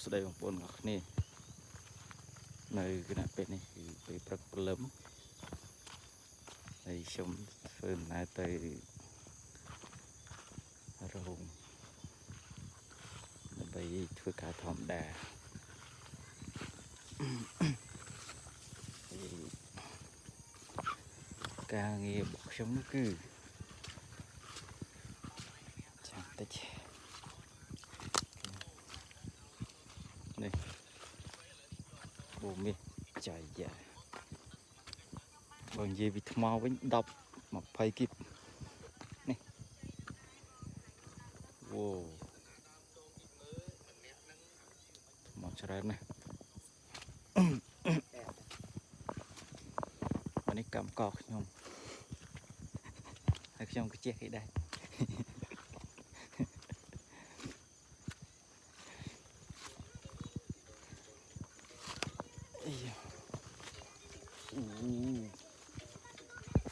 ស្ដីបងប្អូនទាំងគ្នានៅគណៈពេលនេះគឺពេលព្រឹកព្រលឹមហើយខ្ញុំធ្វើដំណើរទៅរោងដើម្បីធ្វើការធម្មតាការងាររបស់ខ្ញុំនោះគឺចាំតិចនេះបូមីចាយយ៉ាបើនិយាយពីថ្មវិញ10 20គីបនេះវ៉ូថ្មច្រើនណាស់នេះកម្មកកខ្ញុំហើយខ្ញុំក៏ចេះគេដែរ